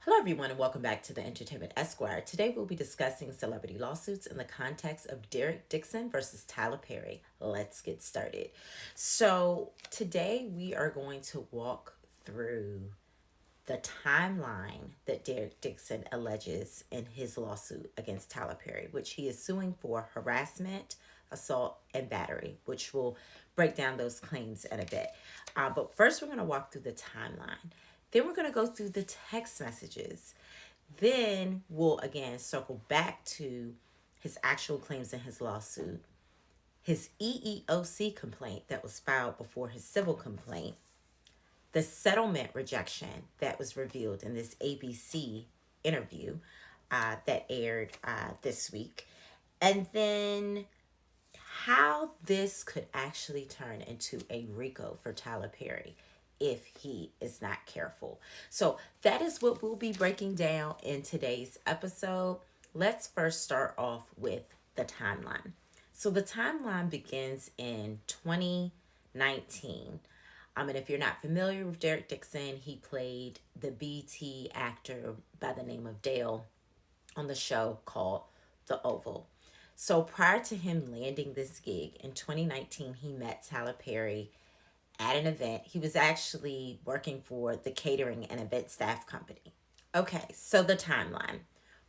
Hello, everyone, and welcome back to the Entertainment Esquire. Today, we'll be discussing celebrity lawsuits in the context of Derek Dixon versus Tyler Perry. Let's get started. So, today we are going to walk through the timeline that Derek Dixon alleges in his lawsuit against Tyler Perry, which he is suing for harassment, assault, and battery, which will break down those claims in a bit. But first, we're going to walk through the timeline. Then we're going to go through the text messages. Then we'll again circle back to his actual claims in his lawsuit, his EEOC complaint that was filed before his civil complaint, the settlement rejection that was revealed in this ABC interview that aired this week, and then how this could actually turn into a RICO for Tyler Perry if he is not careful. So that is what we'll be breaking down in today's episode. Let's first start off with the timeline. So the timeline begins in 2019. And if you're not familiar with Derek Dixon, he played the BT actor by the name of Dale on the show called The Oval. So prior to him landing this gig in 2019, he met Tyler Perry at an event. He was actually working for the catering and event staff company. Okay, so the timeline.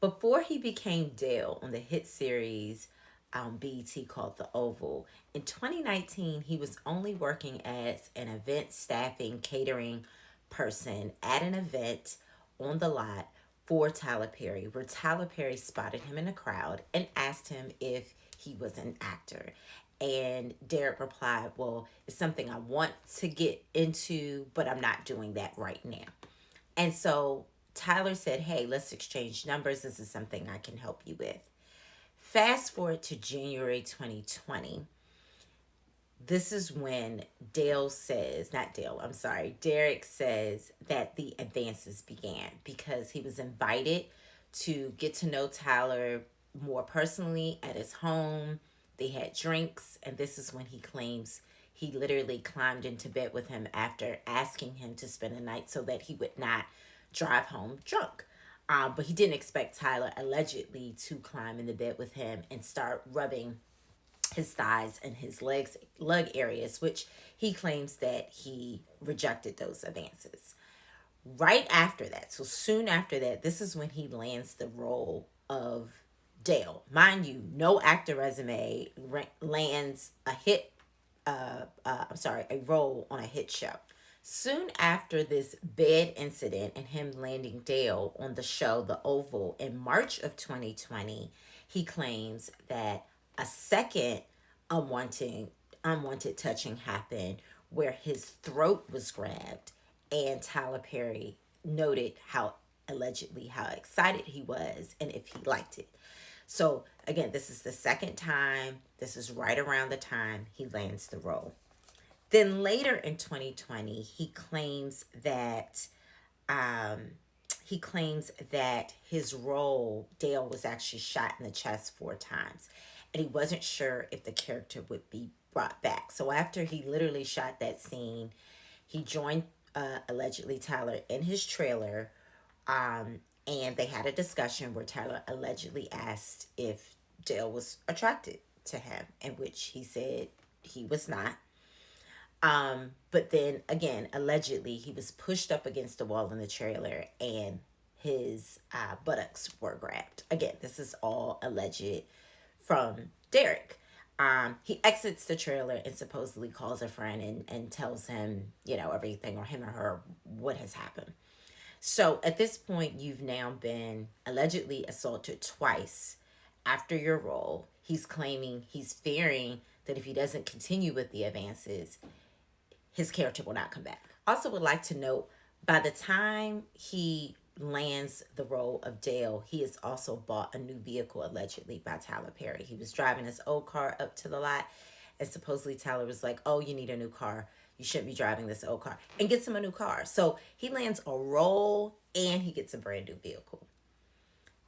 Before he became Dale on the hit series BET called The Oval, in 2019, he was only working as an event staffing catering person at an event on the lot for Tyler Perry, where Tyler Perry spotted him in a crowd and asked him if he was an actor. And Derek replied, well, it's something I want to get into, but I'm not doing that right now. And so Tyler said, hey, let's exchange numbers. This is something I can help you with. Fast forward to January 2020. This is when Derek says that the advances began because he was invited to get to know Tyler more personally at his home. They had drinks, and this is when he claims he literally climbed into bed with him after asking him to spend the night so that he would not drive home drunk. But he didn't expect Tyler allegedly to climb in the bed with him and start rubbing his thighs and his leg areas, which he claims that he rejected those advances. Right after that, so soon after that, this is when he lands the role of Dale. Mind you, no actor resume lands a role on a hit show. Soon after this bed incident and him landing Dale on the show The Oval in March of 2020, he claims that a second unwanted touching happened where his throat was grabbed, and Tyler Perry noted how excited he was and if he liked it. So again, this is the second time. This is right around the time he lands the role. Then later in 2020, he claims that his role, Dale, was actually shot in the chest 4 times, and he wasn't sure if the character would be brought back. So after he literally shot that scene, he joined allegedly Tyler in his trailer, and they had a discussion where Tyler allegedly asked if Dale was attracted to him, in which he said he was not. But then again, allegedly, he was pushed up against the wall in the trailer and his buttocks were grabbed. Again, this is all alleged from Derek. He exits the trailer and supposedly calls a friend and tells him, everything, or him or her, what has happened. So at this point, you've now been allegedly assaulted twice after your role. He's fearing that if he doesn't continue with the advances, his character will not come back. Also would like to note, by the time he lands the role of Dale, he has also bought a new vehicle allegedly by Tyler Perry. He was driving his old car up to the lot, and supposedly Tyler was like, oh, you need a new car. You shouldn't be driving this old car, and gets him a new car. So he lands a role and he gets a brand new vehicle.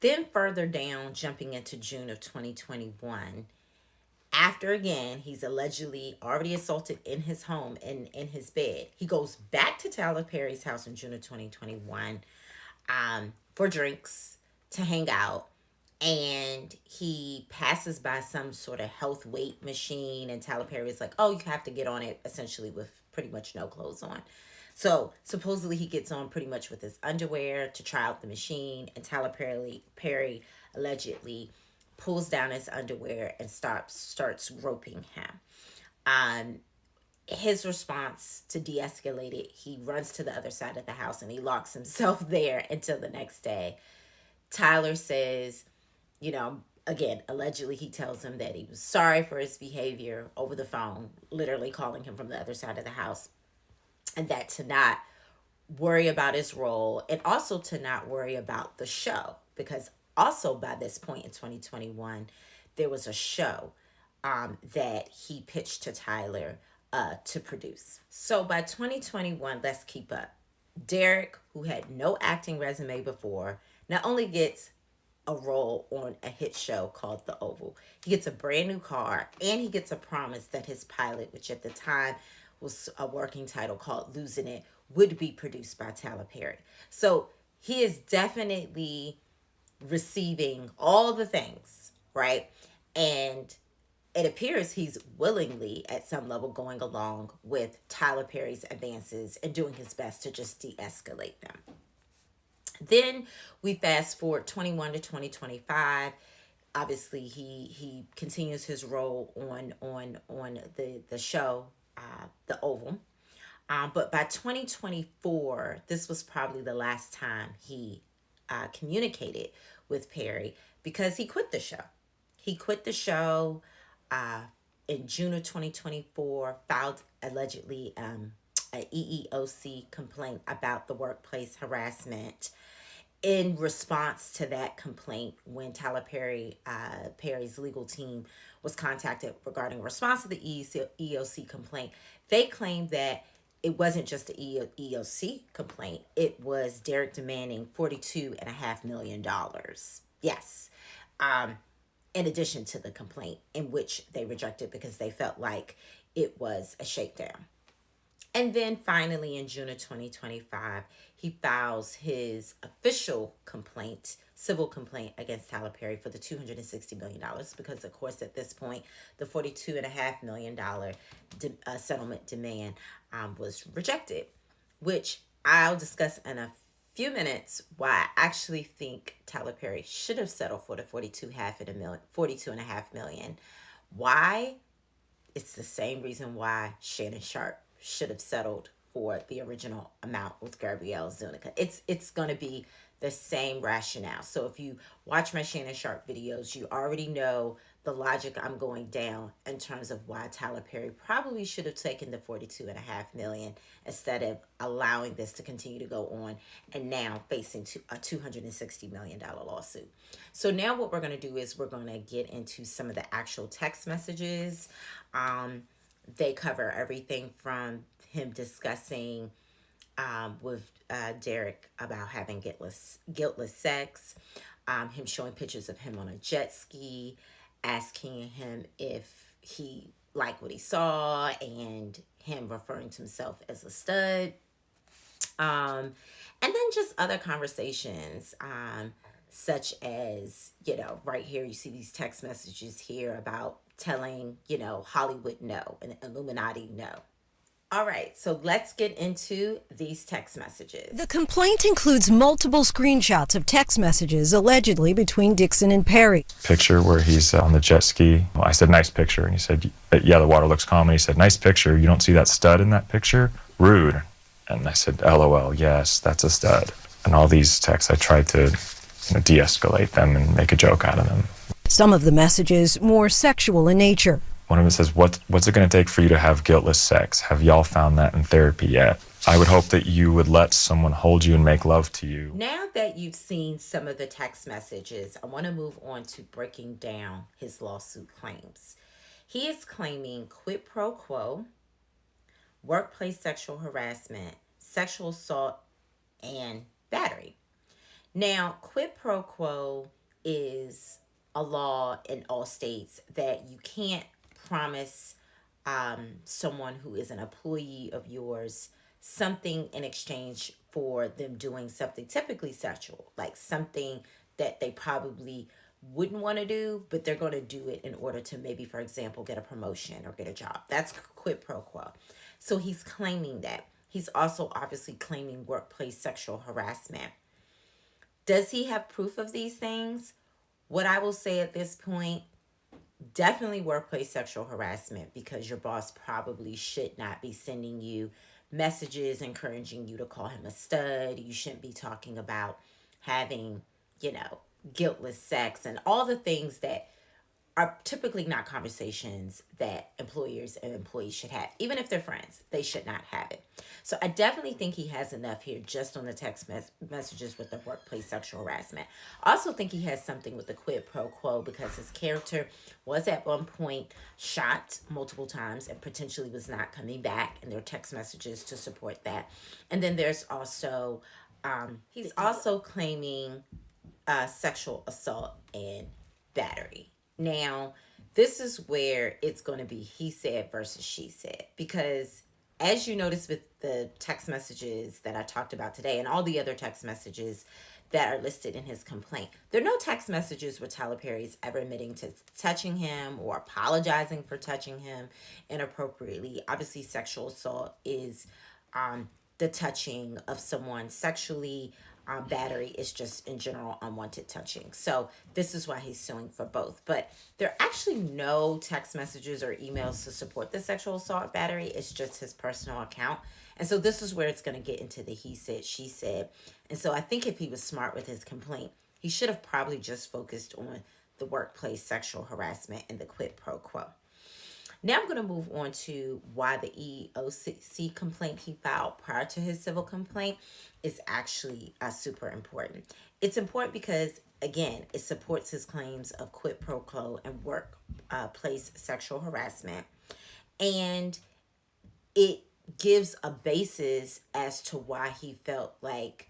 Then further down, jumping into June of 2021, after again, he's allegedly already assaulted in his home and in his bed. He goes back to Tyler Perry's house in June of 2021 for drinks to hang out. And he passes by some sort of health weight machine, and Tyler Perry is like, "Oh, you have to get on it," essentially with pretty much no clothes on. So supposedly he gets on pretty much with his underwear to try out the machine, and Perry allegedly pulls down his underwear and starts groping him. Um, his response to de-escalate it, he runs to the other side of the house and he locks himself there until the next day. Tyler says, again, allegedly he tells him that he was sorry for his behavior over the phone, literally calling him from the other side of the house, and that to not worry about his role and also to not worry about the show, because also by this point in 2021 there was a show that he pitched to Tyler to produce. So by 2021, let's keep up. Derek, who had no acting resume before, not only gets a role on a hit show called The Oval, he gets a brand new car, and he gets a promise that his pilot, which at the time was a working title called Losing It, would be produced by Tyler Perry. So he is definitely receiving all the things, right? And it appears he's willingly, at some level, going along with Tyler Perry's advances and doing his best to just de-escalate them. Then we fast forward 21 to 2025. Obviously, he continues his role on the show, The Oval. But by 2024, this was probably the last time he communicated with Perry, because he quit the show. He quit the show in June of 2024, filed allegedly a EEOC complaint about the workplace harassment. In response to that complaint, when Perry's legal team was contacted regarding a response to the EEOC complaint, they claimed that it wasn't just the EEOC complaint. It was Derek demanding $42.5 million. Yes. In addition to the complaint, in which they rejected because they felt like it was a shakedown. And then finally, in June of 2025, he files his official complaint, civil complaint against Tyler Perry for the $260 million, because, of course, at this point, the $42.5 million settlement demand was rejected, which I'll discuss in a few minutes why I actually think Tyler Perry should have settled for the $42.5 million. Why? It's the same reason why Shannon Sharp should have settled for the original amount with Gabrielle Zuniga. It's going to be the same rationale. So if you watch my Shannon Sharp videos, you already know the logic I'm going down in terms of why Tyler Perry probably should have taken the $42.5 million instead of allowing this to continue to go on and now facing a $260 million lawsuit. So now what we're going to do is we're going to get into some of the actual text messages. They cover everything from him discussing with Derek about having guiltless sex, him showing pictures of him on a jet ski, asking him if he liked what he saw, and him referring to himself as a stud. And then just other conversations, such as, right here, you see these text messages here about telling, Hollywood no and Illuminati no. All right, so let's get into these text messages. The complaint includes multiple screenshots of text messages allegedly between Dixon and Perry. Picture where he's on the jet ski. I said, nice picture. And he said, yeah, the water looks calm. And he said, nice picture. You don't see that stud in that picture? Rude. And I said, LOL, yes, that's a stud. And all these texts, I tried to de-escalate them and make a joke out of them. Some of the messages more sexual in nature. One of them says, what's it going to take for you to have guiltless sex? Have y'all found that in therapy yet? I would hope that you would let someone hold you and make love to you. Now that you've seen some of the text messages, I want to move on to breaking down his lawsuit claims. He is claiming quid pro quo, workplace sexual harassment, sexual assault, and battery. Now, quid pro quo is a law in all states that you can't promise someone who is an employee of yours something in exchange for them doing something typically sexual, like something that they probably wouldn't want to do, but they're going to do it in order to maybe, for example, get a promotion or get a job. That's quid pro quo. So he's claiming that. He's also obviously claiming workplace sexual harassment. Does he have proof of these things? What I will say at this point, definitely workplace sexual harassment, because your boss probably should not be sending you messages encouraging you to call him a stud. You shouldn't be talking about having, guiltless sex and all the things that are typically not conversations that employers and employees should have. Even if they're friends, they should not have it. So I definitely think he has enough here just on the text messages with the workplace sexual harassment. I also think he has something with the quid pro quo, because his character was at one point shot multiple times and potentially was not coming back, and there are text messages to support that. And then there's also, he's also claiming sexual assault and battery. Now, this is where it's going to be he said versus she said, because as you notice with the text messages that I talked about today and all the other text messages that are listed in his complaint, there are no text messages where Tyler Perry is ever admitting to touching him or apologizing for touching him inappropriately. Obviously, sexual assault is the touching of someone sexually. Battery is just in general unwanted touching. So this is why he's suing for both. But there are actually no text messages or emails to support the sexual assault battery. It's just his personal account. And so this is where it's going to get into the he said, she said. And so I think if he was smart with his complaint, he should have probably just focused on the workplace sexual harassment and the quid pro quo. Now I'm going to move on to why the EEOC complaint he filed prior to his civil complaint is actually super important. It's important because, again, it supports his claims of quid pro quo and workplace sexual harassment. And it gives a basis as to why he felt like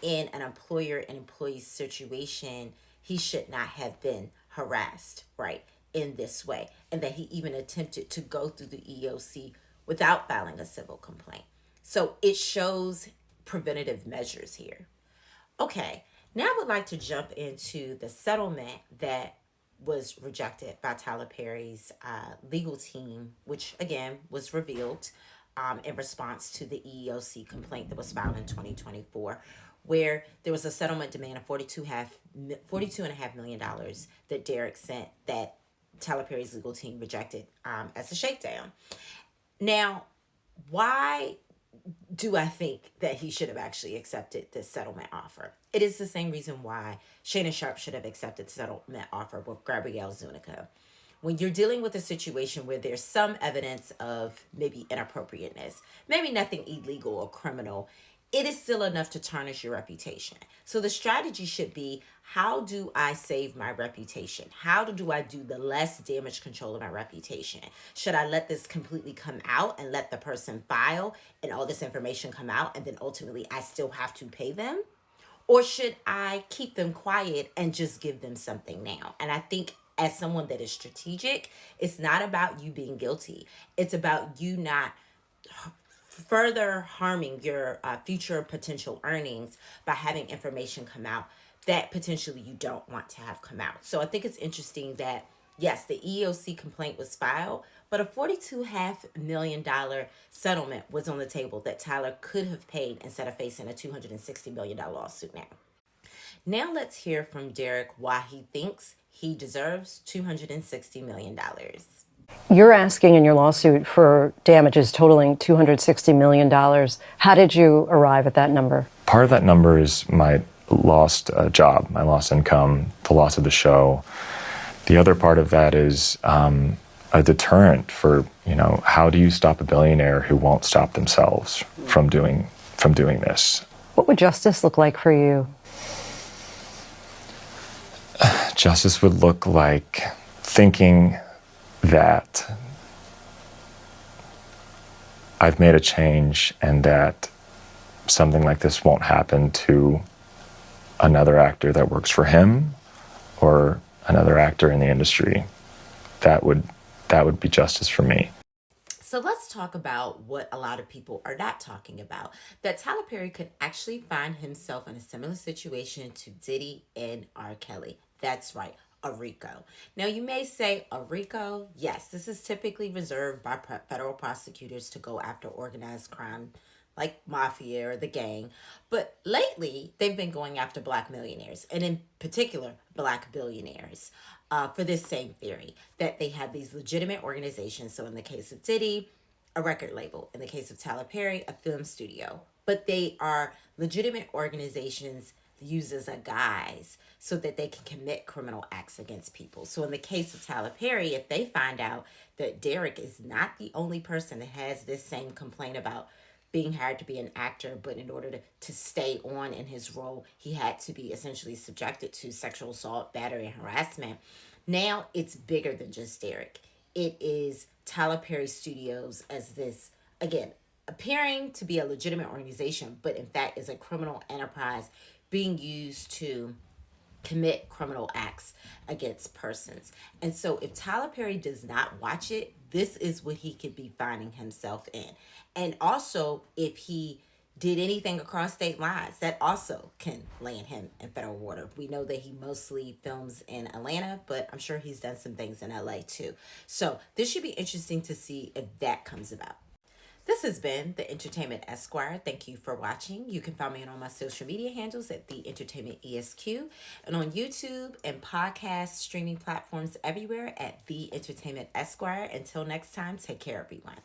in an employer and employee situation, he should not have been harassed, right, in this way, and that he even attempted to go through the EEOC without filing a civil complaint. So it shows preventative measures here. Okay, now I would like to jump into the settlement that was rejected by Tyler Perry's legal team, which again was revealed in response to the EEOC complaint that was filed in 2024, where there was a settlement demand of $42.5 million that Derek sent that Tyler Perry's legal team rejected as a shakedown. Now, why do I think that he should have actually accepted this settlement offer? It is the same reason why Shannon Sharpe should have accepted the settlement offer with Gabrielle Zuniga. When you're dealing with a situation where there's some evidence of maybe inappropriateness, maybe nothing illegal or criminal, it is still enough to tarnish your reputation. So the strategy should be, how do I save my reputation? How do I do the less damage control of my reputation? Should I let this completely come out and let the person file and all this information come out and then ultimately I still have to pay them? Or should I keep them quiet and just give them something now? And I think as someone that is strategic, it's not about you being guilty. It's about you not further harming your future potential earnings by having information come out that potentially you don't want to have come out. So I think it's interesting that, yes, the EEOC complaint was filed, but a $42.5 million settlement was on the table that Tyler could have paid instead of facing a $260 million lawsuit now. Now let's hear from Derek why he thinks he deserves $260 million. You're asking in your lawsuit for damages totaling $260 million. How did you arrive at that number? Part of that number is my lost job, my lost income, the loss of the show. The other part of that is a deterrent for, how do you stop a billionaire who won't stop themselves from doing this? What would justice look like for you? Justice would look like thinking that I've made a change and that something like this won't happen to another actor that works for him or another actor in the industry. That would be justice for me. So let's talk about what a lot of people are not talking about. That Tyler Perry could actually find himself in a similar situation to Diddy and R. Kelly. That's right, a RICO. Now you may say, a RICO? Yes, this is typically reserved by federal prosecutors to go after organized crime like mafia or the gang. But lately, they've been going after black millionaires, and in particular, black billionaires, for this same theory that they have these legitimate organizations. So, in the case of Diddy, a record label. In the case of Tyler Perry, a film studio. But they are legitimate organizations used as a guise so that they can commit criminal acts against people. So in the case of Tyler Perry, if they find out that Derek is not the only person that has this same complaint about being hired to be an actor, but in order to stay on in his role, he had to be essentially subjected to sexual assault, battery, and harassment. Now it's bigger than just Derek. It is Tyler Perry Studios as this, again, appearing to be a legitimate organization, but in fact is a criminal enterprise being used to commit criminal acts against persons. And so if Tyler Perry does not watch it, this is what he could be finding himself in. And also, if he did anything across state lines, that also can land him in federal water. We know that he mostly films in Atlanta, but I'm sure he's done some things in LA too. So this should be interesting to see if that comes about. This has been the Entertainment Esquire. Thank you for watching. You can find me on all my social media handles at The Entertainment ESQ and on YouTube and podcast streaming platforms everywhere at The Entertainment Esquire. Until next time, take care, everyone.